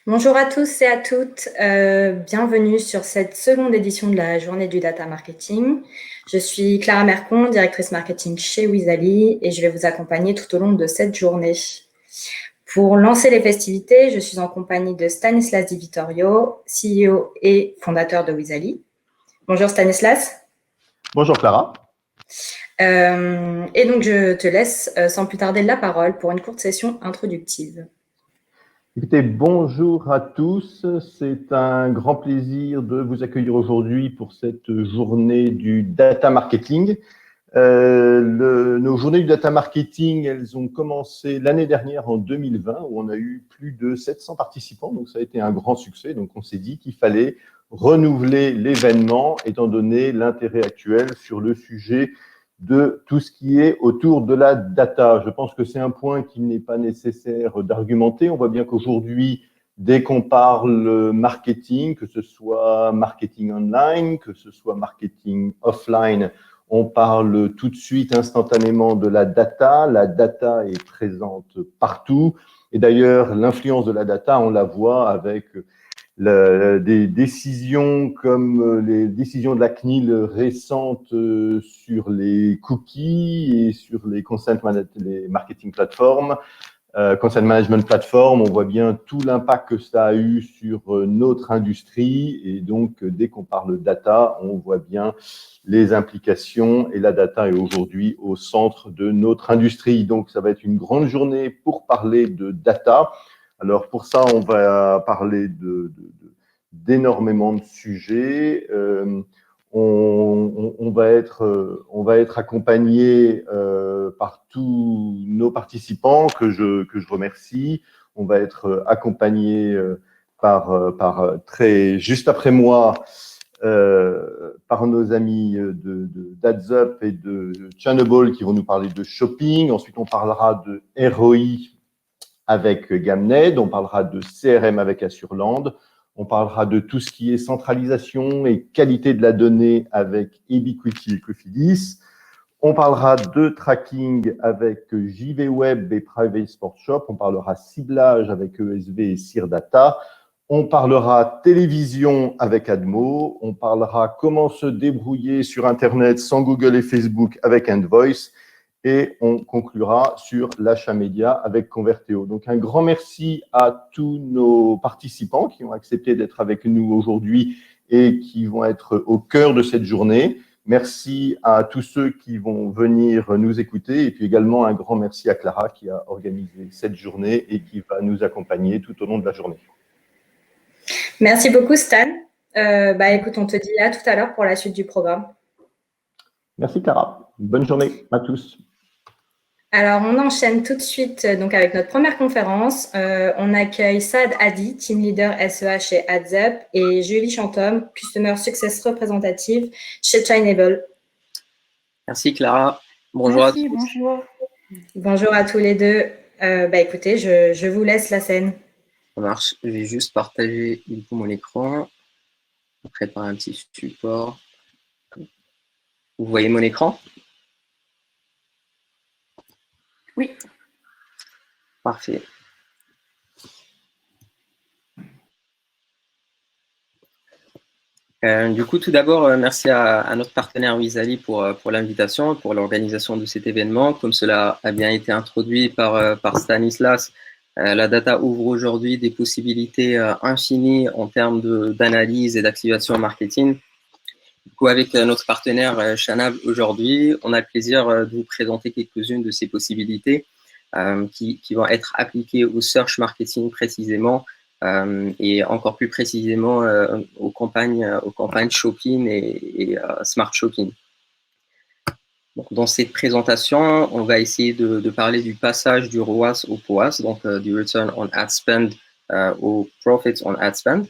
Bonjour à tous et à toutes, bienvenue sur cette seconde édition de la journée du data marketing. Je suis Clara Mercon, directrice marketing chez Wizali et je vais vous accompagner tout au long de cette journée. Pour lancer les festivités, je suis en compagnie de Stanislas Di Vittorio, CEO et fondateur de Wizali. Bonjour Stanislas. Bonjour Clara. Et donc je te laisse sans plus tarder la parole pour une courte session introductive. Écoutez, bonjour à tous. C'est un grand plaisir de vous accueillir aujourd'hui pour cette journée du data marketing. Nos journées du data marketing, elles ont commencé l'année dernière en 2020 où on a eu plus de 700 participants. Donc ça a été un grand succès. Donc on s'est dit qu'il fallait renouveler l'événement étant donné l'intérêt actuel sur le sujet de tout ce qui est autour de la data. Je pense que c'est un point qu'il n'est pas nécessaire d'argumenter. On voit bien qu'aujourd'hui, dès qu'on parle marketing, que ce soit marketing online, que ce soit marketing offline, on parle tout de suite instantanément de la data. La data est présente partout. Et d'ailleurs, l'influence de la data, on la voit avec des décisions comme les décisions de la CNIL récentes sur les cookies et sur les les marketing platforms, consent management platform. On voit bien tout l'impact que ça a eu sur notre industrie. Et donc, dès qu'on parle data, on voit bien les implications. Et la data est aujourd'hui au centre de notre industrie. Donc, ça va être une grande journée pour parler de data. Alors, pour ça, on va parler d'énormément de sujets. On va être accompagné par tous nos participants que je remercie. On va être accompagné juste après moi par nos amis d'AdsUp et de Channable qui vont nous parler de shopping. Ensuite, on parlera de ROI avec Gamned, on parlera de CRM avec Assurland, on parlera de tout ce qui est centralisation et qualité de la donnée avec Ubiquity et Cofidis. On parlera de tracking avec JV Web et Private Sport Shop. On parlera ciblage avec ESV et Sirdata. On parlera télévision avec Admo. On parlera comment se débrouiller sur Internet sans Google et Facebook avec Endvoice. Et on conclura sur l'achat média avec Converteo. Donc, un grand merci à tous nos participants qui ont accepté d'être avec nous aujourd'hui et qui vont être au cœur de cette journée. Merci à tous ceux qui vont venir nous écouter et puis également un grand merci à Clara qui a organisé cette journée et qui va nous accompagner tout au long de la journée. Merci beaucoup Stan. Écoute, on te dit à tout à l'heure pour la suite du programme. Merci Clara. Bonne journée à tous. Alors, on enchaîne tout de suite donc, avec notre première conférence. On accueille Saad Hadi, Team Leader SEA chez AdsUp, et Julie Chantôme, Customer Success Représentative chez Chinable. Merci Clara. Bonjour à tous. Bonjour. Bonjour à tous les deux. Écoutez, je vous laisse la scène. Ça marche. Je vais juste partager du coup mon écran. Préparer un petit support. Vous voyez mon écran? Oui. Parfait. Du coup, tout d'abord, merci à notre partenaire Wizali pour l'invitation, pour l'organisation de cet événement. Comme cela a bien été introduit par Stanislas, la data ouvre aujourd'hui des possibilités infinies en termes d'analyse et d'activation marketing. Du coup, avec notre partenaire Channable aujourd'hui, on a le plaisir de vous présenter quelques-unes de ces possibilités qui vont être appliquées au search marketing précisément et encore plus précisément aux campagnes shopping et smart shopping. Donc, dans cette présentation, on va essayer de parler du passage du ROAS au POAS, donc du Return on Ad Spend au Profit on Ad Spend.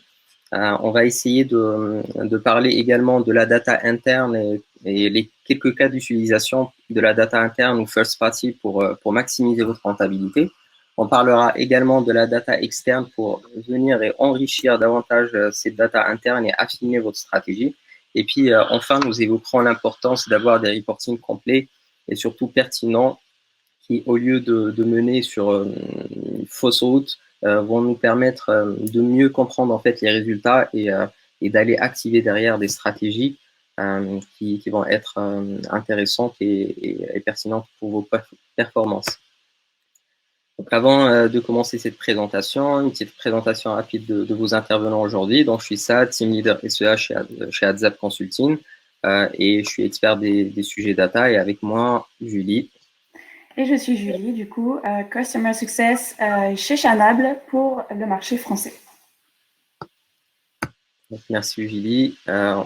On va essayer de parler également de la data interne et les quelques cas d'utilisation de la data interne ou first party pour maximiser votre rentabilité. On parlera également de la data externe pour venir et enrichir davantage cette data interne et affiner votre stratégie. Et puis, enfin, nous évoquerons l'importance d'avoir des reportings complets et surtout pertinents qui, au lieu de mener sur une fausse route, vont nous permettre de mieux comprendre en fait les résultats et d'aller activer derrière des stratégies qui vont être intéressantes et pertinentes pour vos performances. Donc avant de commencer cette présentation, une petite présentation rapide de vos intervenants aujourd'hui. Donc je suis Saad, Team Leader SEA chez Adzap Consulting et je suis expert des sujets data et avec moi Julie. Et je suis Julie, du coup, Customer Success chez Chanable pour le marché français. Donc, merci Julie. On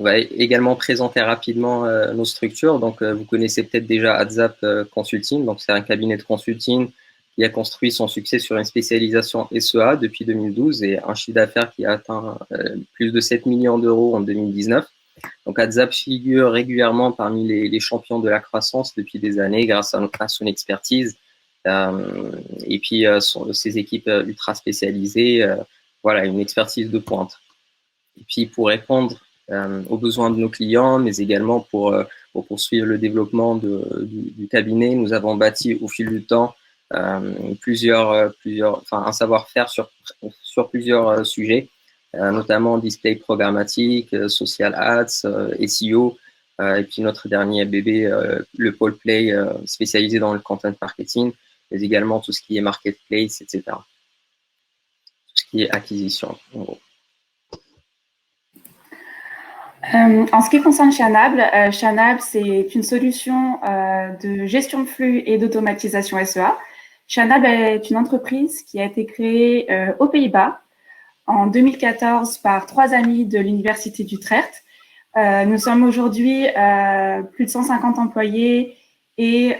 va également présenter rapidement nos structures. Donc vous connaissez peut-être déjà Adzap Consulting. Donc c'est un cabinet de consulting qui a construit son succès sur une spécialisation SEA depuis 2012 et un chiffre d'affaires qui a atteint plus de 7 millions d'euros en 2019. Donc Adzap figure régulièrement parmi les champions de la croissance depuis des années grâce à son expertise et puis ses équipes ultra spécialisées. Voilà, une expertise de pointe. Et puis pour répondre aux besoins de nos clients, mais également pour poursuivre le développement du cabinet, nous avons bâti au fil du temps un savoir-faire sur plusieurs sujets, notamment display programmatique, social ads, SEO, et puis notre dernier bébé, le Pole Play, spécialisé dans le content marketing, mais également tout ce qui est marketplace, etc. Tout ce qui est acquisition, en gros. En ce qui concerne Chanable, Chanable, c'est une solution de gestion de flux et d'automatisation SEA. Chanable est une entreprise qui a été créée aux Pays-Bas en 2014 par 3 amis de l'Université d'Utrecht. Nous sommes aujourd'hui plus de 150 employés et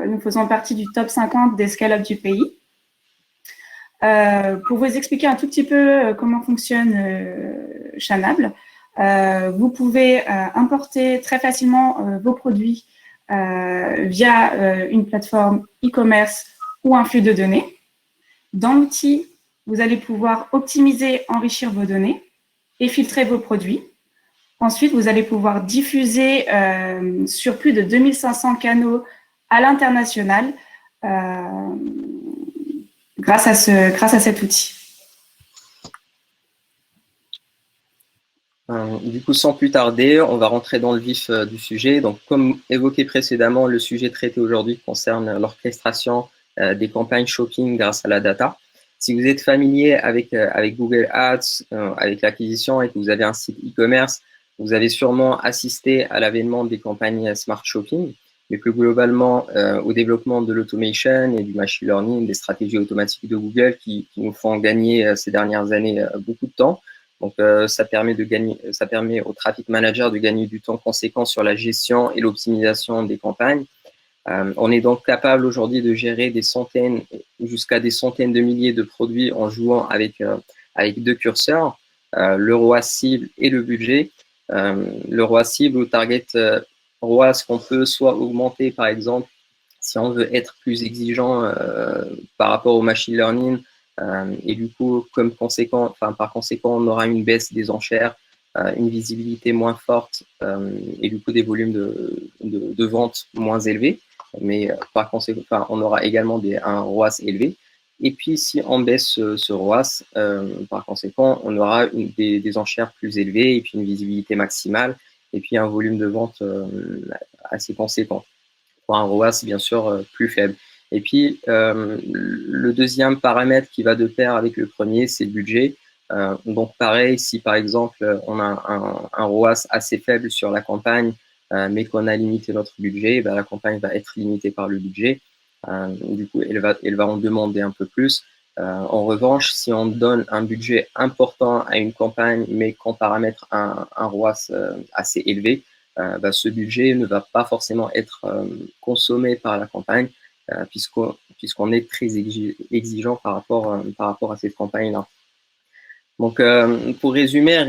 nous faisons partie du top 50 des scale-up du pays. Pour vous expliquer un tout petit peu comment fonctionne Chanable, vous pouvez importer très facilement vos produits via une plateforme e-commerce ou un flux de données. Dans l'outil, vous allez pouvoir optimiser, enrichir vos données et filtrer vos produits. Ensuite, vous allez pouvoir diffuser sur plus de 2500 canaux à l'international grâce à cet outil. Du coup, sans plus tarder, on va rentrer dans le vif du sujet. Donc, comme évoqué précédemment, le sujet traité aujourd'hui concerne l'orchestration des campagnes shopping grâce à la data. Si vous êtes familier avec Google Ads, avec l'acquisition et que vous avez un site e-commerce, vous avez sûrement assisté à l'avènement des campagnes Smart Shopping, mais plus globalement au développement de l'automation et du machine learning, des stratégies automatiques de Google qui nous font gagner ces dernières années beaucoup de temps. Donc, ça permet au traffic manager de gagner du temps conséquent sur la gestion et l'optimisation des campagnes. On est donc capable aujourd'hui de gérer des centaines jusqu'à des centaines de milliers de produits en jouant avec 2 curseurs, le ROAS cible et le budget. Le ROAS cible ou target ROAS qu'on peut soit augmenter, par exemple, si on veut être plus exigeant par rapport au machine learning. Et du coup, par conséquent, on aura une baisse des enchères, une visibilité moins forte et du coup des volumes de vente moins élevés. Mais par conséquent, on aura également un ROAS élevé. Et puis, si on baisse ce ROAS, par conséquent, on aura des enchères plus élevées et puis une visibilité maximale et puis un volume de vente assez conséquent. Pour un ROAS, bien sûr, plus faible. Et puis, le deuxième paramètre qui va de pair avec le premier, c'est le budget. Donc, pareil, si par exemple, on a un ROAS assez faible sur la campagne, mais qu'on a limité notre budget, ben, la campagne va être limitée par le budget. Du coup, elle va en demander un peu plus. En revanche, si on donne un budget important à une campagne, mais qu'on paramètre un ROAS assez élevé, ben, ce budget ne va pas forcément être consommé par la campagne, puisqu'on est très exigeant par rapport à cette campagne-là. Donc, pour résumer,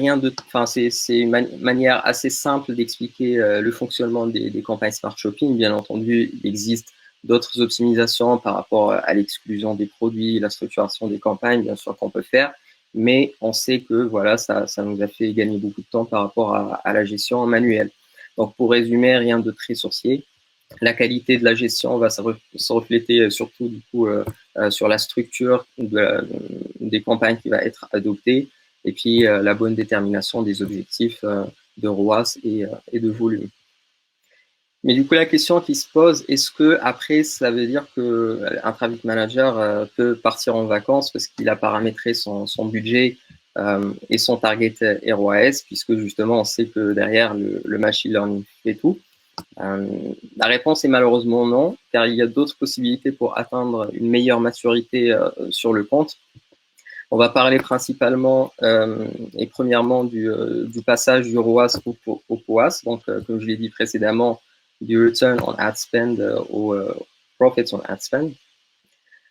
c'est une manière assez simple d'expliquer le fonctionnement des campagnes Smart Shopping. Bien entendu, il existe d'autres optimisations par rapport à l'exclusion des produits, la structuration des campagnes, bien sûr qu'on peut faire, mais on sait que voilà, ça nous a fait gagner beaucoup de temps par rapport à la gestion manuelle. Donc, pour résumer, rien de très sorcier. La qualité de la gestion va se refléter surtout du coup sur la structure des campagnes qui va être adoptée et puis la bonne détermination des objectifs de ROAS et de volume. Mais du coup, la question qui se pose, est-ce que après, ça veut dire qu'un traffic manager peut partir en vacances parce qu'il a paramétré son budget et son target ROAS, puisque justement, on sait que derrière, le machine learning fait tout. La réponse est malheureusement non, car il y a d'autres possibilités pour atteindre une meilleure maturité sur le compte. On va parler principalement et premièrement du passage du ROAS au POAS. Donc, comme je l'ai dit précédemment, du Return on Ad Spend au Profits on Ad Spend.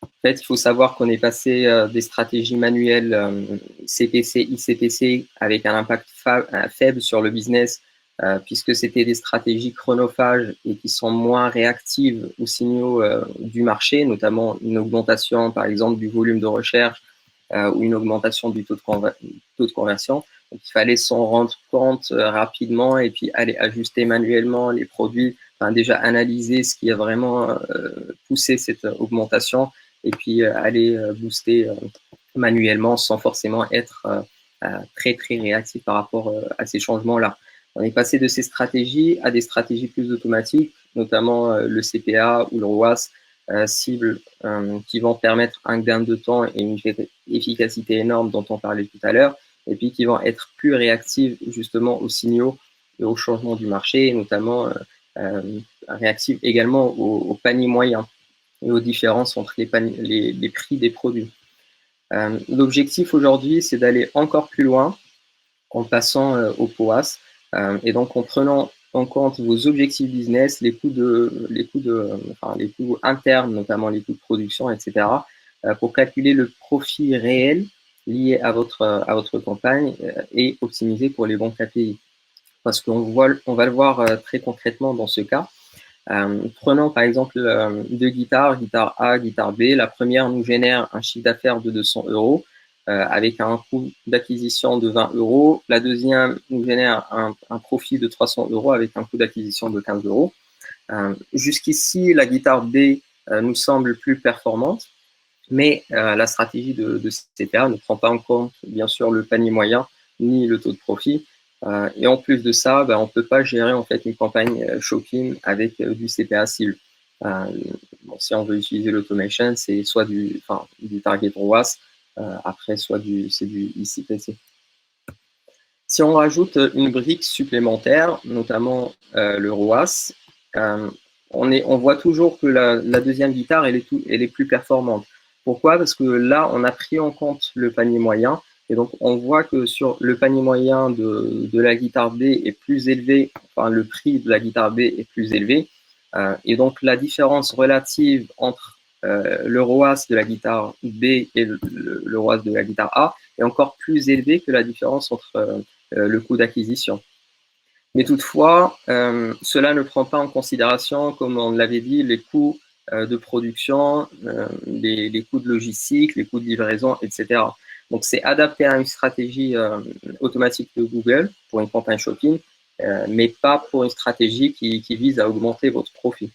En fait, il faut savoir qu'on est passé des stratégies manuelles CPC, ICPC avec un impact faible sur le business puisque c'était des stratégies chronophages et qui sont moins réactives aux signaux du marché, notamment une augmentation, par exemple, du volume de recherche ou une augmentation du taux de conversion. Donc, il fallait s'en rendre compte rapidement et puis aller ajuster manuellement les produits, enfin, déjà analyser ce qui a vraiment poussé cette augmentation et puis aller booster manuellement sans forcément être très, très réactif par rapport à ces changements-là. On est passé de ces stratégies à des stratégies plus automatiques, notamment le CPA ou le ROAS, cibles qui vont permettre un gain de temps et une efficacité énorme dont on parlait tout à l'heure, et puis qui vont être plus réactives justement aux signaux et aux changements du marché, et notamment réactives également au panier moyen et aux différences entre les prix des produits. L'objectif aujourd'hui, c'est d'aller encore plus loin en passant au POAS et donc en prenant en compte vos objectifs business, les coûts internes, notamment les coûts de production, etc., pour calculer le profit réel lié à votre campagne et optimiser pour les bons KPI. Parce qu'on va le voir très concrètement dans ce cas. Prenons par exemple deux guitares, guitare A, guitare B. La première nous génère un chiffre d'affaires de 200 € avec un coût d'acquisition de 20 €. La deuxième nous génère un profit de 300 € avec un coût d'acquisition de 15 €. Jusqu'ici, la guitare B nous semble plus performante, mais la stratégie de CPA ne prend pas en compte, bien sûr, le panier moyen ni le taux de profit. Et en plus de ça, on ne peut pas gérer en fait une campagne shopping avec du CPA cible. Si on veut utiliser l'automation, c'est soit du target ROAS, après soit c'est du ICPC. Si on rajoute une brique supplémentaire, notamment le ROAS, on voit toujours que la deuxième guitare, elle est plus performante. Pourquoi? Parce que là, on a pris en compte le panier moyen. Et donc, on voit que sur le panier moyen de la guitare B est plus élevé, enfin, le prix de la guitare B est plus élevé. Et donc, la différence relative entre le ROAS de la guitare B et le ROAS de la guitare A est encore plus élevé que la différence entre le coût d'acquisition. Mais toutefois, cela ne prend pas en considération, comme on l'avait dit, les coûts de production, les coûts de logistique, les coûts de livraison, etc. Donc, c'est adapté à une stratégie automatique de Google pour une campagne shopping, mais pas pour une stratégie qui vise à augmenter votre profit.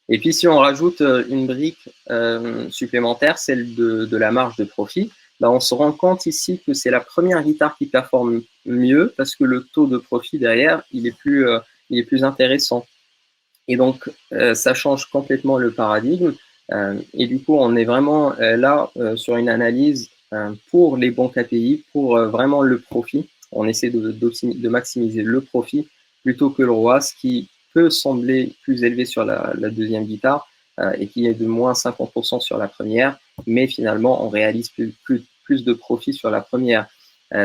Et puis, si on rajoute une brique supplémentaire, celle de la marge de profit, on se rend compte ici que c'est la première guitare qui performe mieux parce que le taux de profit derrière, il est plus intéressant. Et donc, ça change complètement le paradigme. Et du coup, on est vraiment là sur une analyse pour les bons KPI, pour vraiment le profit. On essaie de maximiser le profit plutôt que le ROAS qui peut sembler plus élevé sur la deuxième guitare et qui est de moins 50% sur la première, mais finalement, on réalise plus de profit sur la première,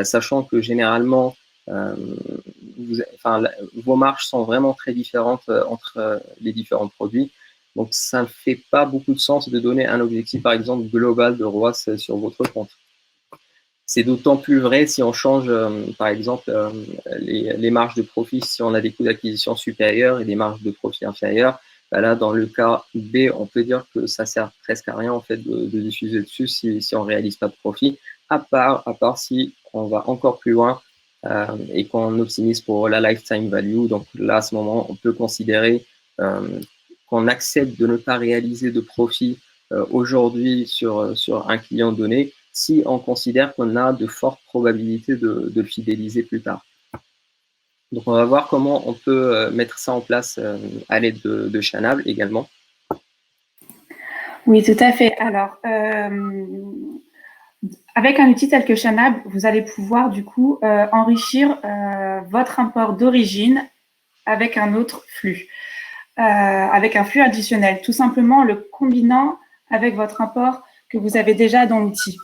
sachant que généralement, vos marges sont vraiment très différentes entre les différents produits. Donc, ça ne fait pas beaucoup de sens de donner un objectif, par exemple, global de ROAS sur votre compte. C'est d'autant plus vrai si on change, par exemple, les marges de profit, si on a des coûts d'acquisition supérieurs et des marges de profit inférieures. Là, dans le cas B, on peut dire que ça sert presque à rien en fait de diffuser dessus si on ne réalise pas de profit, à part si on va encore plus loin et qu'on optimise pour la lifetime value. Donc là, à ce moment, on peut considérer qu'on accepte de ne pas réaliser de profit aujourd'hui sur un client donné si on considère qu'on a de fortes probabilités de le fidéliser plus tard. Donc, on va voir comment on peut mettre ça en place à l'aide de Chanable également. Oui, tout à fait. Alors, avec un outil tel que Chanable, vous allez pouvoir du coup enrichir votre import d'origine avec un autre flux, avec un flux additionnel, tout simplement en le combinant avec votre import que vous avez déjà dans l'outil.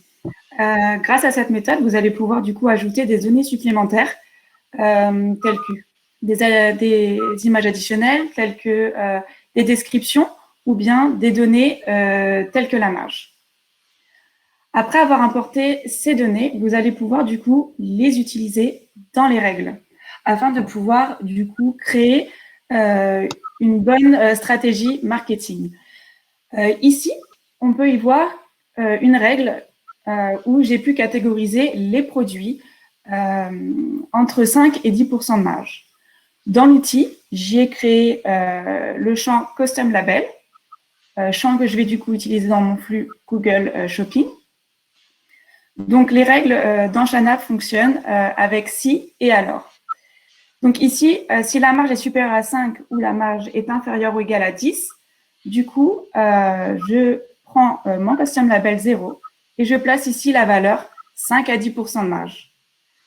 Grâce à cette méthode, vous allez pouvoir du coup ajouter des données supplémentaires telles que des images additionnelles, telles que des descriptions ou bien des données telles que la marge. Après avoir importé ces données, vous allez pouvoir du coup les utiliser dans les règles afin de pouvoir du coup créer une bonne stratégie marketing. Ici, on peut y voir une règle où j'ai pu catégoriser les produits entre 5 et 10% de marge. Dans l'outil, j'ai créé le champ Custom Label, champ que je vais du coup utiliser dans mon flux Google Shopping. Donc, les règles dans Chanable fonctionnent avec si et alors. Donc ici, si la marge est supérieure à 5 ou la marge est inférieure ou égale à 10, du coup, je prends mon custom label 0 et je place ici la valeur 5 à 10% de marge.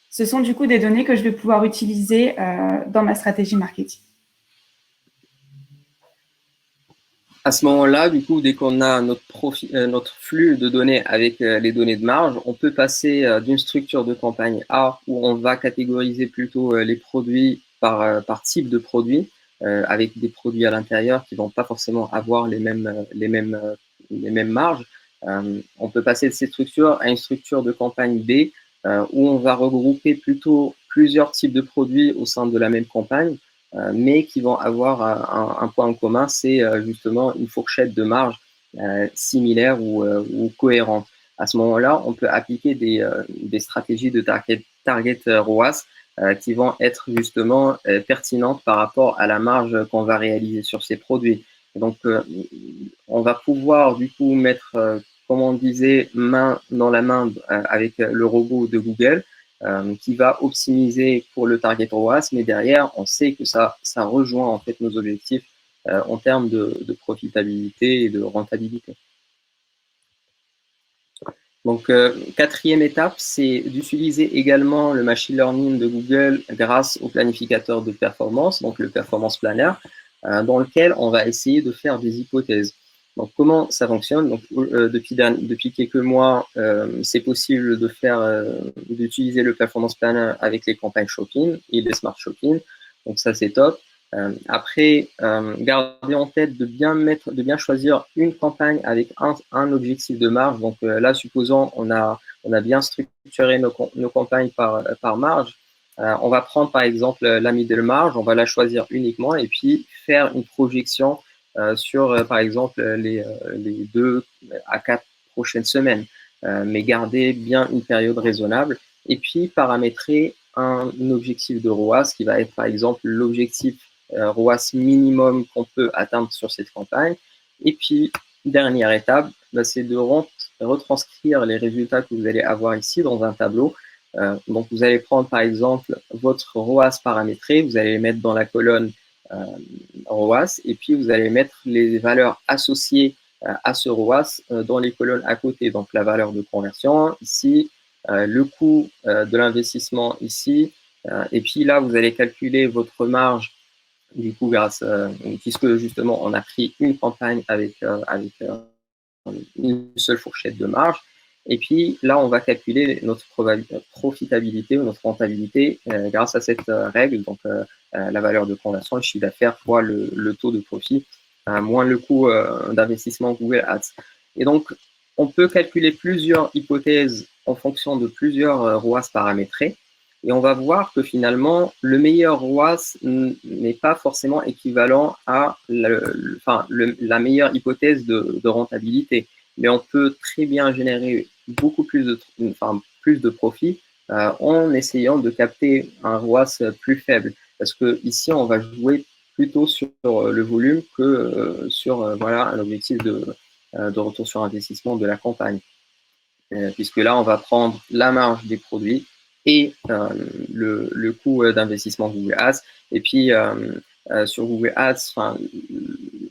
Ce sont du coup des données que je vais pouvoir utiliser dans ma stratégie marketing. À ce moment-là, du coup, dès qu'on a notre flux de données avec les données de marge, on peut passer d'une structure de campagne A où on va catégoriser plutôt les produits par type de produit, avec des produits à l'intérieur qui vont pas forcément avoir les mêmes marges. On peut passer de cette structure à une structure de campagne B où on va regrouper plutôt plusieurs types de produits au sein de la même campagne, mais qui vont avoir un point en commun, c'est justement une fourchette de marge similaire ou cohérente. À ce moment-là, on peut appliquer des stratégies de target ROAS qui vont être justement pertinentes par rapport à la marge qu'on va réaliser sur ces produits. Donc, on va pouvoir du coup mettre, comme on disait, main dans la main avec le robot de Google, qui va optimiser pour le target ROAS, mais derrière, on sait que ça rejoint en fait nos objectifs en termes de profitabilité et de rentabilité. Donc, quatrième étape, c'est d'utiliser également le machine learning de Google grâce au planificateur de performance, donc le Performance Planner, dans lequel on va essayer de faire des hypothèses. Donc, comment ça fonctionne? Donc, depuis quelques mois, c'est possible d'utiliser le Performance Planner avec les campagnes shopping et les smart shopping. Donc, ça, c'est top. Après, gardez en tête de bien choisir une campagne avec un objectif de marge. Donc là, supposons on a bien structuré nos campagnes par marge. On va prendre par exemple la middle marge, on va la choisir uniquement et puis faire une projection sur par exemple les 2 à 4 prochaines semaines, mais garder bien une période raisonnable et puis paramétrer un objectif de ROAS qui va être par exemple l'objectif ROAS minimum qu'on peut atteindre sur cette campagne. Et puis, dernière étape, c'est de retranscrire les résultats que vous allez avoir ici dans un tableau. Donc, vous allez prendre par exemple votre ROAS paramétré, vous allez les mettre dans la colonne ROAS et puis vous allez mettre les valeurs associées à ce ROAS dans les colonnes à côté. Donc, la valeur de conversion ici, le coût de l'investissement ici, et puis là, vous allez calculer votre marge du coup, puisque justement, on a pris une campagne avec une seule fourchette de marge. Et puis là, on va calculer notre profitabilité ou notre rentabilité grâce à cette règle, donc la valeur de conversion, le chiffre d'affaires fois le taux de profit, moins le coût d'investissement Google Ads. Et donc, on peut calculer plusieurs hypothèses en fonction de plusieurs ROAS paramétrés. Et on va voir que finalement, le meilleur ROAS n'est pas forcément équivalent à la meilleure hypothèse de rentabilité. Mais on peut très bien générer beaucoup plus de profit en essayant de capter un ROAS plus faible. Parce que ici, on va jouer plutôt sur le volume que sur voilà, un objectif de retour sur investissement de la campagne. Puisque là, on va prendre la marge des produits et le coût d'investissement Google Ads. Et puis, sur Google Ads,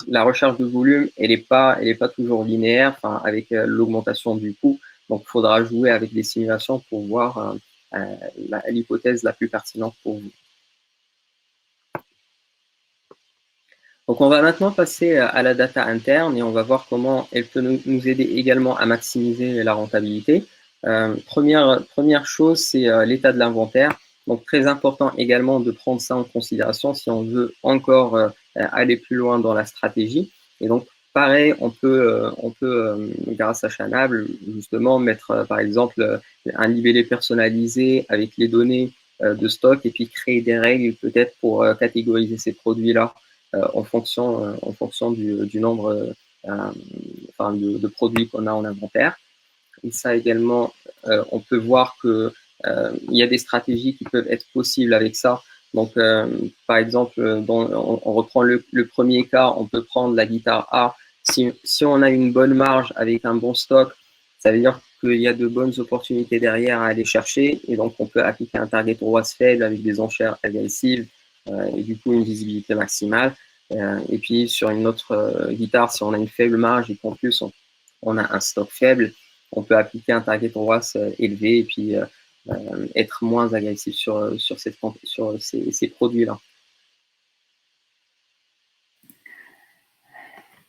la recherche de volume, elle n'est pas toujours linéaire avec l'augmentation du coût. Donc, il faudra jouer avec des simulations pour voir l'hypothèse la plus pertinente pour vous. Donc, on va maintenant passer à la data interne et on va voir comment elle peut nous aider également à maximiser la rentabilité. Première chose, c'est l'état de l'inventaire. Donc, très important également de prendre ça en considération si on veut encore aller plus loin dans la stratégie. Et donc, pareil, on peut grâce à Chanable, justement, mettre, par exemple, un libellé personnalisé avec les données de stock et puis créer des règles peut-être pour catégoriser ces produits-là en fonction du nombre de produits qu'on a en inventaire. Et ça également, on peut voir que il y a des stratégies qui peuvent être possibles avec ça. Donc, par exemple, on reprend le premier cas, on peut prendre la guitare A. Si on a une bonne marge avec un bon stock, ça veut dire qu'il y a de bonnes opportunités derrière à aller chercher. Et donc, on peut appliquer un target ROAS faible avec des enchères agressives et du coup, une visibilité maximale. Et puis, sur une autre guitare, si on a une faible marge et qu'en plus, on a un stock faible, on peut appliquer un target ROAS élevé et puis être moins agressif sur ces produits-là.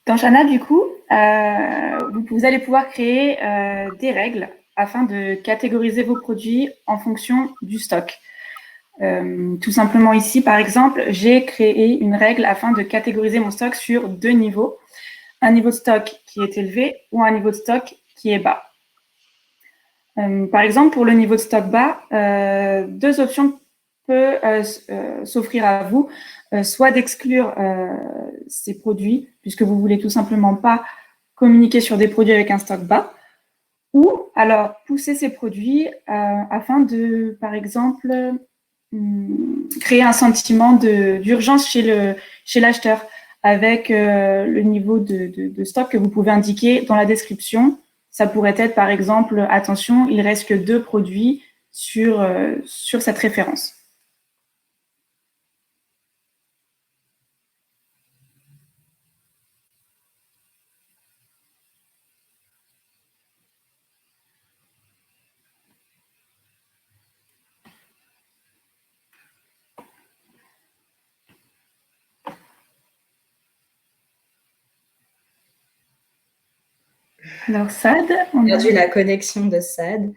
Dans Shana, du coup, vous allez pouvoir créer des règles afin de catégoriser vos produits en fonction du stock. Tout simplement ici, par exemple, j'ai créé une règle afin de catégoriser mon stock sur 2 niveaux. Un niveau de stock qui est élevé ou un niveau de stock qui est bas. Par exemple, pour le niveau de stock bas, 2 options peuvent s'offrir à vous, soit d'exclure ces produits, puisque vous voulez tout simplement pas communiquer sur des produits avec un stock bas, ou alors pousser ces produits afin de, par exemple, créer un sentiment d'urgence chez l'acheteur avec le niveau de stock que vous pouvez indiquer dans la description. Ça pourrait être, par exemple, attention, il reste que 2 produits sur cette référence. Alors, Sad, on a perdu la connexion de Sad.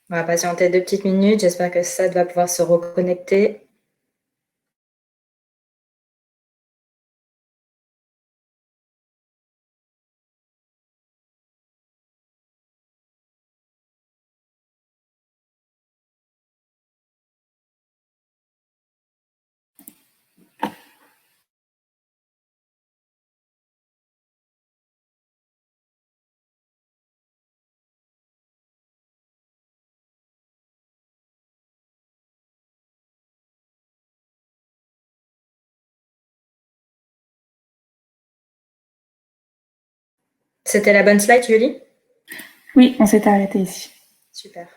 On va patienter 2 petites minutes. J'espère que Sad va pouvoir se reconnecter. C'était la bonne slide, Julie? Oui, on s'est arrêté ici. Super.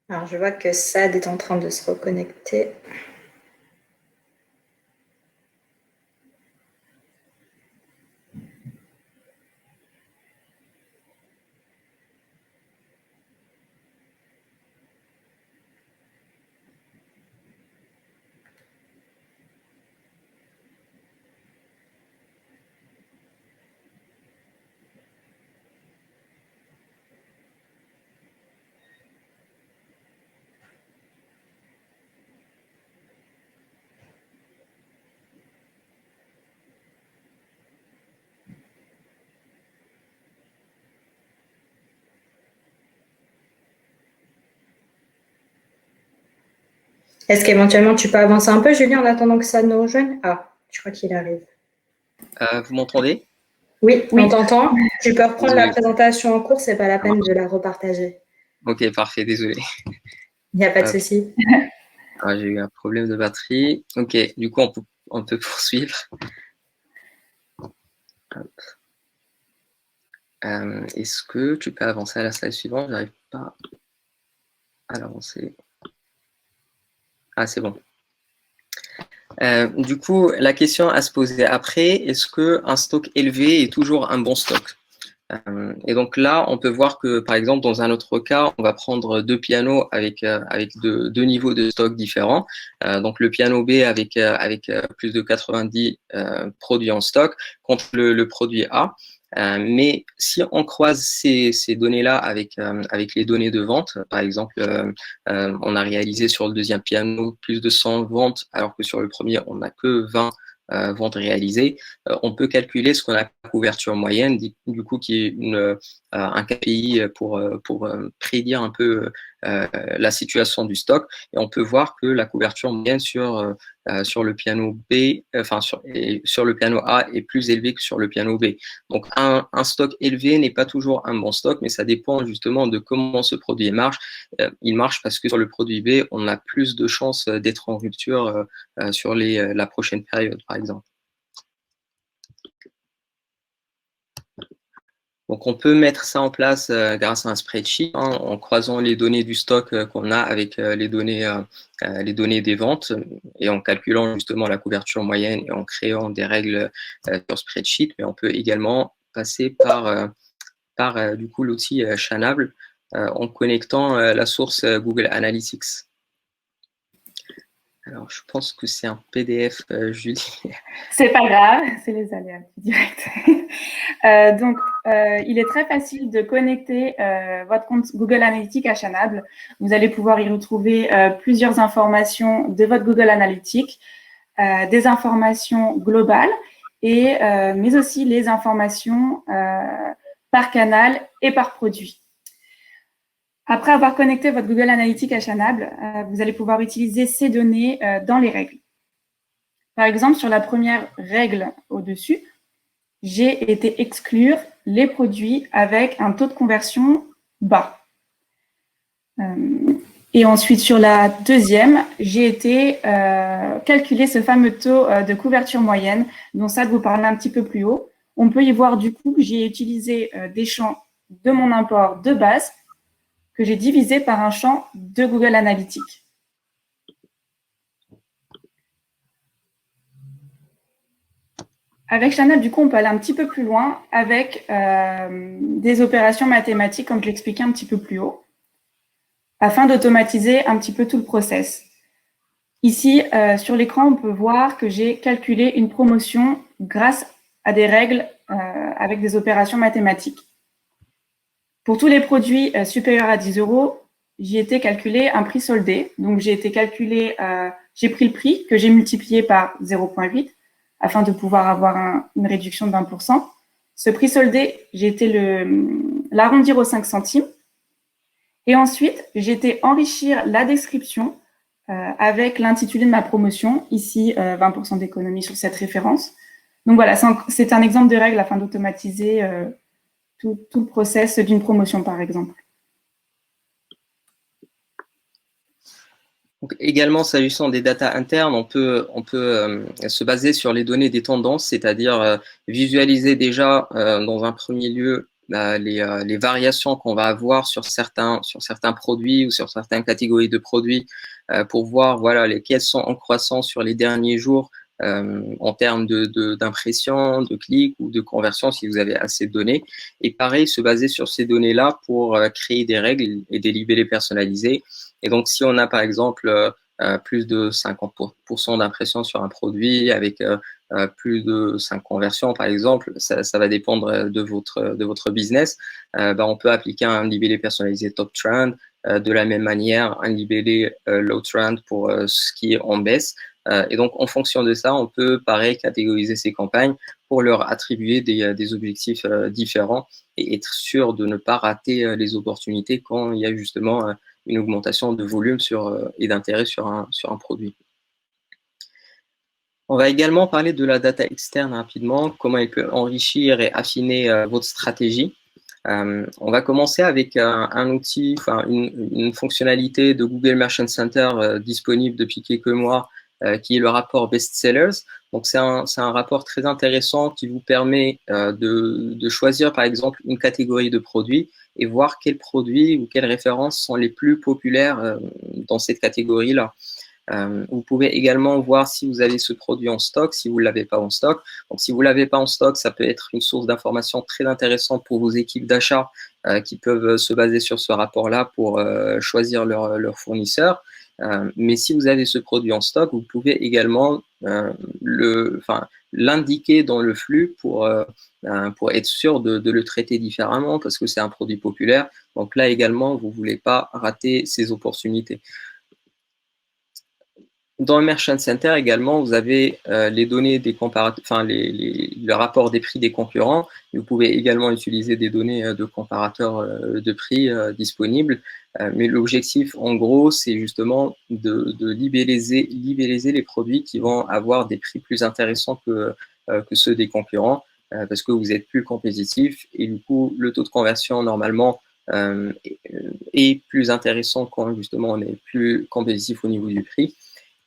Alors, je vois que Sad est en train de se reconnecter. Est-ce qu'éventuellement tu peux avancer un peu, Julien, en attendant que ça nous rejoigne? Ah, je crois qu'il arrive. Vous m'entendez? Oui, Oui. on t'entend. Tu peux reprendre la Désolé. présentation en cours, c'est pas la peine de la repartager. Ok, parfait, désolé. Il n'y a pas de Hop. souci. Ah, j'ai eu un problème de batterie. Ok, du coup, on peut poursuivre. Est-ce que tu peux avancer à la slide suivante? Je n'arrive pas à l'avancer. Ah, c'est bon. Du coup, la question à se poser après, est-ce qu'un stock élevé est toujours un bon stock? Et donc là, on peut voir que, par exemple, dans un autre cas, on va prendre deux pianos avec deux niveaux de stock différents. Donc le piano B avec plus de 90 produits en stock contre le produit A. Mais si on croise ces données-là avec les données de vente, par exemple, on a réalisé sur le deuxième piano plus de 100 ventes, alors que sur le premier, on n'a que 20 ventes réalisées. On peut calculer ce qu'on appelle la couverture moyenne, du coup, qui est un KPI pour prédire un peu la situation du stock. Et on peut voir que la couverture moyenne sur le piano B, sur le piano A est plus élevée que sur le piano B. Donc, un stock élevé n'est pas toujours un bon stock, mais ça dépend justement de comment ce produit marche. Il marche parce que sur le produit B, on a plus de chances d'être en rupture sur la prochaine période, par exemple. Donc, on peut mettre ça en place grâce à un spreadsheet, hein, en croisant les données du stock qu'on a avec les données des ventes et en calculant justement la couverture moyenne et en créant des règles sur spreadsheet. Mais on peut également passer par du coup l'outil Chanable en connectant la source Google Analytics. Alors, je pense que c'est un PDF, Julie. C'est pas grave, c'est les aléas du direct. Donc, il est très facile de connecter votre compte Google Analytics à Chanable. Vous allez pouvoir y retrouver plusieurs informations de votre Google Analytics, des informations globales, mais aussi les informations par canal et par produit. Après avoir connecté votre Google Analytics à Chanable, vous allez pouvoir utiliser ces données dans les règles. Par exemple, sur la première règle au-dessus, j'ai été exclure les produits avec un taux de conversion bas. Et ensuite, sur la deuxième, j'ai été calculer ce fameux taux de couverture moyenne, dont ça de vous parler un petit peu plus haut. On peut y voir du coup que j'ai utilisé des champs de mon import de base que j'ai divisé par un champ de Google Analytics. Avec Chanable, du coup, on peut aller un petit peu plus loin avec des opérations mathématiques, comme je l'expliquais un petit peu plus haut, afin d'automatiser un petit peu tout le process. Ici, sur l'écran, on peut voir que j'ai calculé une promotion grâce à des règles avec des opérations mathématiques. Pour tous les produits supérieurs à 10 €, j'ai été calculer un prix soldé. Donc, j'ai pris le prix que j'ai multiplié par 0,8 afin de pouvoir avoir une réduction de 20%. Ce prix soldé, j'ai été l'arrondir aux 5 centimes. Et ensuite, j'ai été enrichir la description avec l'intitulé de ma promotion, ici 20% d'économie sur cette référence. Donc voilà, c'est un exemple de règle afin d'automatiser tout le process d'une promotion, par exemple. Donc, également, s'agissant des datas internes, on peut se baser sur les données des tendances, c'est-à-dire visualiser déjà dans un premier lieu les variations qu'on va avoir sur certains produits ou sur certaines catégories de produits pour voir voilà, lesquels sont en croissance sur les derniers jours en termes d'impression, de clics ou de conversion si vous avez assez de données. Et pareil, se baser sur ces données-là pour créer des règles et des libellés personnalisés. Et donc, si on a par exemple plus de 50% d'impression sur un produit avec plus de 5 conversions, par exemple, ça va dépendre de votre business, on peut appliquer un libellé personnalisé top trend. De la même manière, un libellé low trend pour ce qui est en baisse. Et donc, en fonction de ça, on peut, pareil, catégoriser ces campagnes pour leur attribuer des objectifs différents et être sûr de ne pas rater les opportunités quand il y a justement une augmentation de volume et d'intérêt sur un produit. On va également parler de la data externe rapidement, comment elle peut enrichir et affiner votre stratégie. On va commencer avec un outil, une fonctionnalité de Google Merchant Center disponible depuis quelques mois, qui est le rapport Best Sellers. Donc, c'est un rapport très intéressant qui vous permet de choisir, par exemple, une catégorie de produits et voir quels produits ou quelles références sont les plus populaires dans cette catégorie-là. Vous pouvez également voir si vous avez ce produit en stock, si vous ne l'avez pas en stock. Donc, si vous ne l'avez pas en stock, ça peut être une source d'information très intéressante pour vos équipes d'achat qui peuvent se baser sur ce rapport-là pour choisir leur fournisseur. Mais si vous avez ce produit en stock, vous pouvez également l'indiquer dans le flux pour être sûr de le traiter différemment parce que c'est un produit populaire. Donc là également, vous ne voulez pas rater ces opportunités. Dans le Merchant Center également, vous avez les données des comparateurs, le rapport des prix des concurrents. Vous pouvez également utiliser des données de comparateurs de prix disponibles. Mais l'objectif, en gros, c'est justement de libelliser les produits qui vont avoir des prix plus intéressants que ceux des concurrents, parce que vous êtes plus compétitif et du coup, le taux de conversion normalement est plus intéressant quand justement on est plus compétitif au niveau du prix.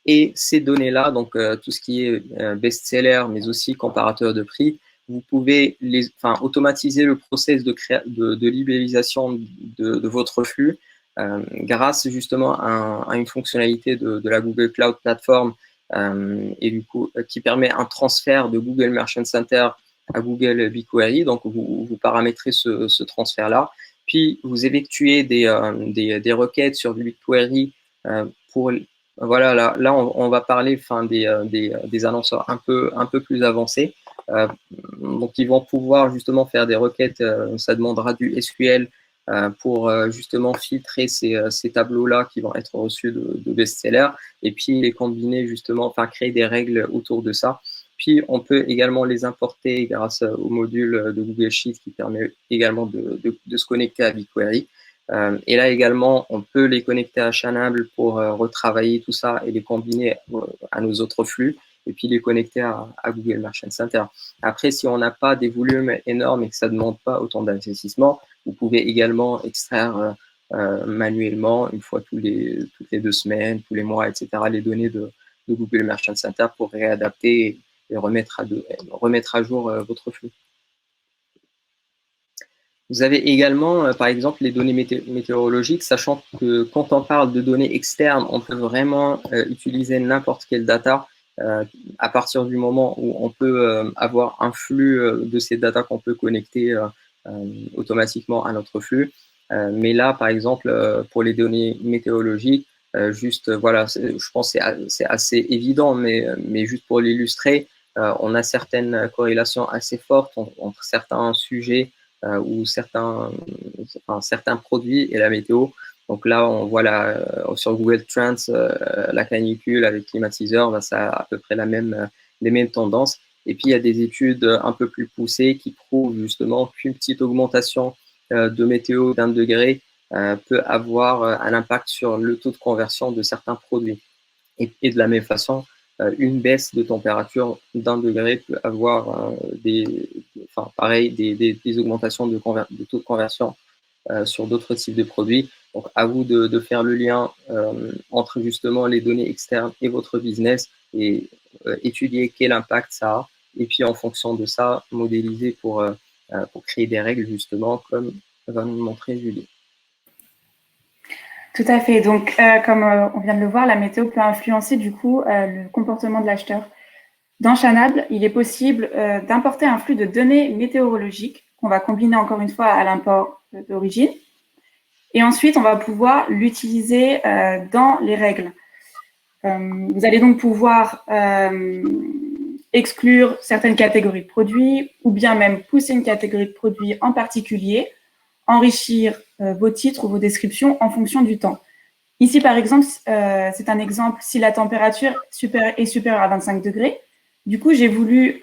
Et ces données-là, donc tout ce qui est best-seller, mais aussi comparateur de prix, vous pouvez automatiser le process de libellisation de votre flux grâce justement à une fonctionnalité de la Google Cloud Platform et du coup qui permet un transfert de Google Merchant Center à Google BigQuery. Donc vous paramétrez ce transfert-là, puis vous effectuez des requêtes sur BigQuery pour voilà, là on va parler des annonceurs un peu plus avancés. Donc, ils vont pouvoir justement faire des requêtes. Ça demandera du SQL pour justement filtrer ces tableaux-là qui vont être reçus de best-sellers et puis les combiner justement, créer des règles autour de ça. Puis, on peut également les importer grâce au module de Google Sheets qui permet également de se connecter à BigQuery. Et là également, on peut les connecter à Chanable pour retravailler tout ça et les combiner à nos autres flux et puis les connecter à Google Merchant Center. Après, si on n'a pas des volumes énormes et que ça ne demande pas autant d'investissement, vous pouvez également extraire manuellement, une fois toutes les 2 semaines, tous les mois, etc., les données de Google Merchant Center pour réadapter et remettre à jour votre flux. Vous avez également, par exemple, les données météorologiques, sachant que quand on parle de données externes, on peut vraiment utiliser n'importe quelle data à partir du moment où on peut avoir un flux de ces data qu'on peut connecter automatiquement à notre flux. Mais là, par exemple, pour les données météorologiques, voilà, je pense que c'est assez évident, mais juste pour l'illustrer, on a certaines corrélations assez fortes entre certains sujets ou certains produits et la météo. Donc là, on voit sur Google Trends, la canicule avec climatiseur, ça a à peu près les mêmes tendances. Et puis, il y a des études un peu plus poussées qui prouvent justement qu'une petite augmentation de météo d'1 degré peut avoir un impact sur le taux de conversion de certains produits. Et de la même façon, une baisse de température d'1 degré peut avoir des augmentations de taux de conversion sur d'autres types de produits. Donc, à vous de faire le lien entre justement les données externes et votre business et étudier quel impact ça a. Et puis, en fonction de ça, modéliser pour créer des règles, justement, comme va nous montrer Julie. Tout à fait. Donc, comme on vient de le voir, la météo peut influencer du coup le comportement de l'acheteur. Dans Chanable, il est possible d'importer un flux de données météorologiques qu'on va combiner encore une fois à l'import d'origine. Et ensuite, on va pouvoir l'utiliser dans les règles. Vous allez donc pouvoir exclure certaines catégories de produits ou bien même pousser une catégorie de produits en particulier, enrichir vos titres ou vos descriptions en fonction du temps. Ici, par exemple, c'est un exemple si la température est supérieure à 25 degrés. Du coup, j'ai voulu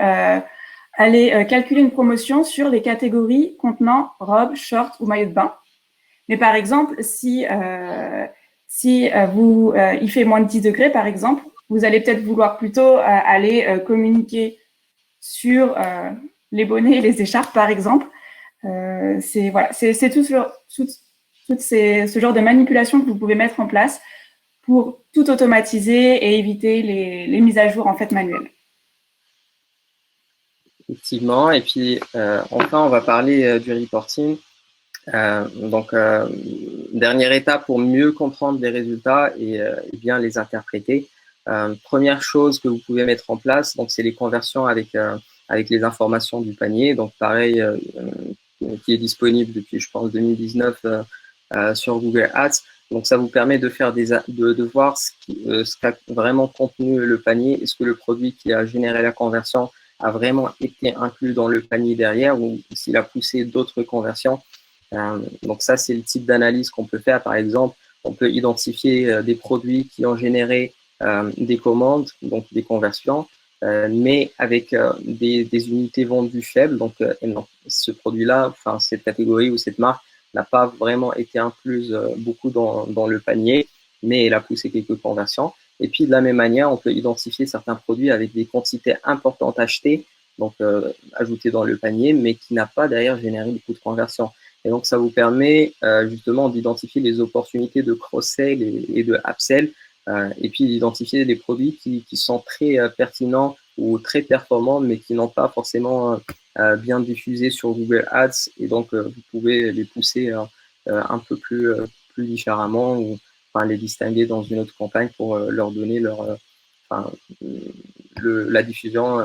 aller calculer une promotion sur les catégories contenant robes, shorts ou maillots de bain. Mais par exemple, si il fait moins de 10 degrés, par exemple, vous allez peut-être vouloir plutôt aller communiquer sur les bonnets et les écharpes, par exemple. C'est tout ce genre de manipulation que vous pouvez mettre en place pour tout automatiser et éviter les mises à jour en fait manuelles. Effectivement. Et puis, enfin, on va parler du reporting. Dernière étape pour mieux comprendre les résultats et bien les interpréter. Première chose que vous pouvez mettre en place, donc c'est les conversions avec les informations du panier. Donc pareil, qui est disponible depuis, je pense, 2019 sur Google Ads. Donc ça vous permet de faire de voir ce qu'a vraiment contenu le panier. Est-ce que le produit qui a généré la conversion a vraiment été inclus dans le panier derrière ou s'il a poussé d'autres conversions. Donc ça, c'est le type d'analyse qu'on peut faire. Par exemple, on peut identifier des produits qui ont généré des commandes, donc des conversions, mais avec des unités vendues faibles. Donc, ce produit-là, enfin cette catégorie ou cette marque n'a pas vraiment été incluse beaucoup dans le panier, mais elle a poussé quelques conversions. Et puis, de la même manière, on peut identifier certains produits avec des quantités importantes achetées, donc ajoutées dans le panier, mais qui n'a pas derrière généré beaucoup de conversions. Et donc, ça vous permet justement d'identifier les opportunités de cross-sell et de upsell, et puis d'identifier des produits qui sont très pertinents ou très performants, mais qui n'ont pas forcément bien diffusé sur Google Ads. Et donc, vous pouvez les pousser un peu plus différemment ou enfin, les distinguer dans une autre campagne pour leur donner la diffusion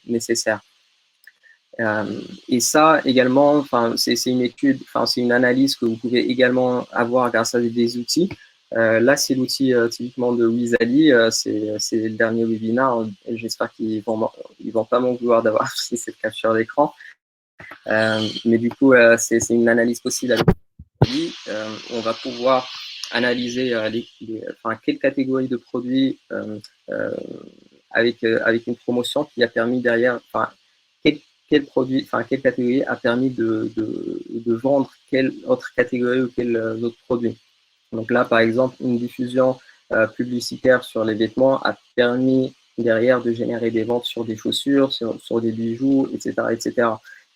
nécessaire. Et ça également, c'est une étude, c'est une analyse que vous pouvez également avoir grâce à des outils. Là, c'est l'outil typiquement de Wizali, c'est le dernier webinaire. J'espère qu'ils vont pas m'en vouloir d'avoir fait cette capture d'écran. Mais du coup, c'est une analyse possible avec Wizali. On va pouvoir analyser quelle catégorie de produits avec une promotion qui a permis derrière, quel produit, quelle catégorie a permis de vendre quelle autre catégorie ou quel autre produit. Donc là, par exemple, une diffusion publicitaire sur les vêtements a permis derrière de générer des ventes sur des chaussures, sur des bijoux, etc., etc.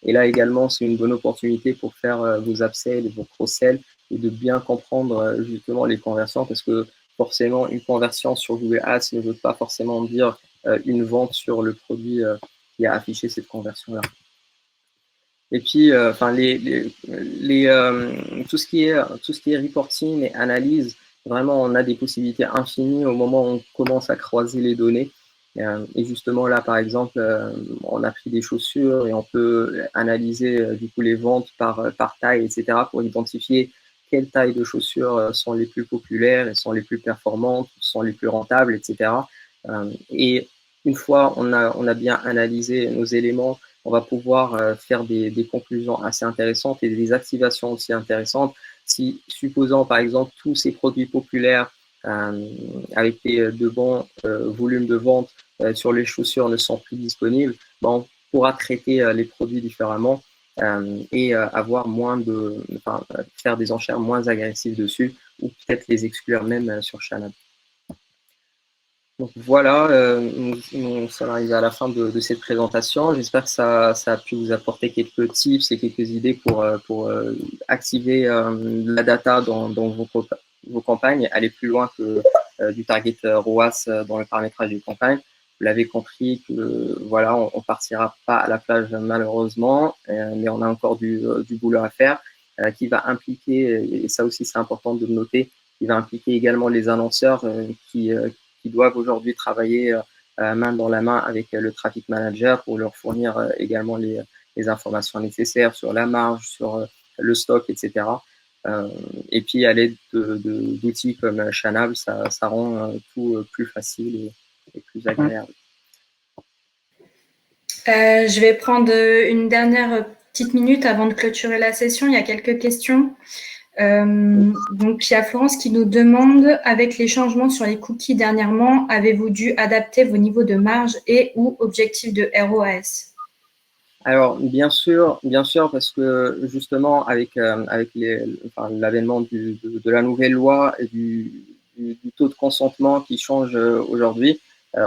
Et là également, c'est une bonne opportunité pour faire vos upsells et vos cross-sells et de bien comprendre justement les conversions parce que forcément, une conversion sur Google Ads ne veut pas forcément dire une vente sur le produit qui a affiché cette conversion-là. Et puis, tout ce qui est reporting et analyse, vraiment, on a des possibilités infinies au moment où on commence à croiser les données. Et justement, là, par exemple, on a pris des chaussures et on peut analyser du coup les ventes par taille, etc., pour identifier quelles tailles de chaussures sont les plus populaires et sont les plus performantes, sont les plus rentables, etc. Et une fois on a bien analysé nos éléments, on va pouvoir faire des conclusions assez intéressantes et des activations aussi intéressantes. Si, supposons par exemple tous ces produits populaires avec de bons volumes de vente sur les chaussures ne sont plus disponibles, on pourra traiter les produits différemment et avoir faire des enchères moins agressives dessus ou peut-être les exclure même sur Chanab. Donc voilà, nous sommes arrivés à la fin de cette présentation. J'espère que ça a pu vous apporter quelques tips et quelques idées pour activer la data dans vos campagnes, aller plus loin que du target ROAS dans le paramétrage des campagnes. Vous l'avez compris que voilà, on partira pas à la plage malheureusement, mais on a encore du boulot à faire qui va impliquer, et ça aussi c'est important de le noter, qui va impliquer également les annonceurs qui doivent aujourd'hui travailler main dans la main avec le traffic manager pour leur fournir également les informations nécessaires sur la marge, sur le stock, etc. Et puis à l'aide d'outils comme Chanab, ça rend tout plus facile et plus agréable. Je vais prendre une dernière petite minute avant de clôturer la session. Il y a quelques questions. Donc, il y a Florence qui nous demande, avec les changements sur les cookies dernièrement, avez-vous dû adapter vos niveaux de marge et ou objectifs de ROAS? Alors, bien sûr, parce que justement, avec l'avènement de la nouvelle loi et du taux de consentement qui change aujourd'hui,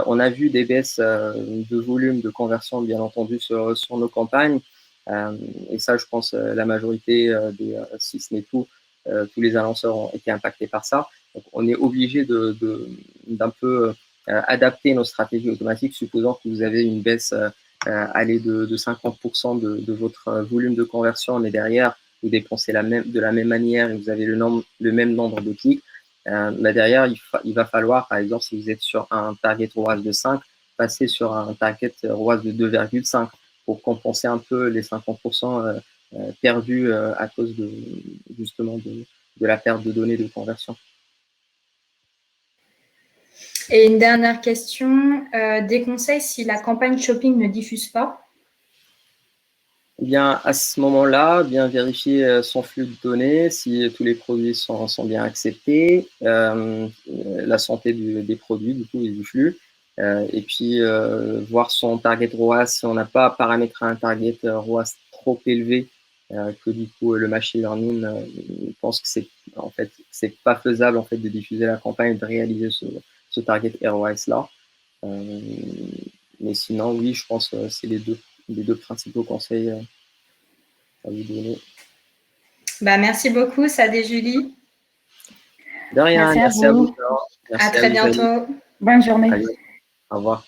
on a vu des baisses de volume de conversion, bien entendu, sur nos campagnes. Et ça, je pense, la majorité si ce n'est tout, tous les annonceurs ont été impactés par ça. Donc, on est obligé d'un peu adapter nos stratégies automatiques, supposant que vous avez une baisse aller de 50% de votre volume de conversion, mais derrière, vous dépensez de la même manière et vous avez le même nombre de clics. Mais derrière, il va falloir, par exemple, si vous êtes sur un target ROAS de 5, passer sur un target ROAS de 2,5 pour compenser un peu les 50% perdus à cause justement de la perte de données de conversion. Et une dernière question, des conseils si la campagne shopping ne diffuse pas? Eh bien, à ce moment-là, bien vérifier son flux de données, si tous les produits sont bien acceptés, la santé des produits, du coup, et du flux, et puis voir son target ROAS. Si on n'a pas paramétré un target ROAS trop élevé, que du coup, le machine learning pense que c'est pas faisable en fait de diffuser la campagne, de réaliser ce target ROAS-là. Mais sinon, oui, je pense que c'est les deux principaux conseils à vous donner. Bah, merci beaucoup, Sad et Julie. De rien, Merci à merci à vous. vous. Merci À très bientôt. Bonne journée. Allez, au revoir.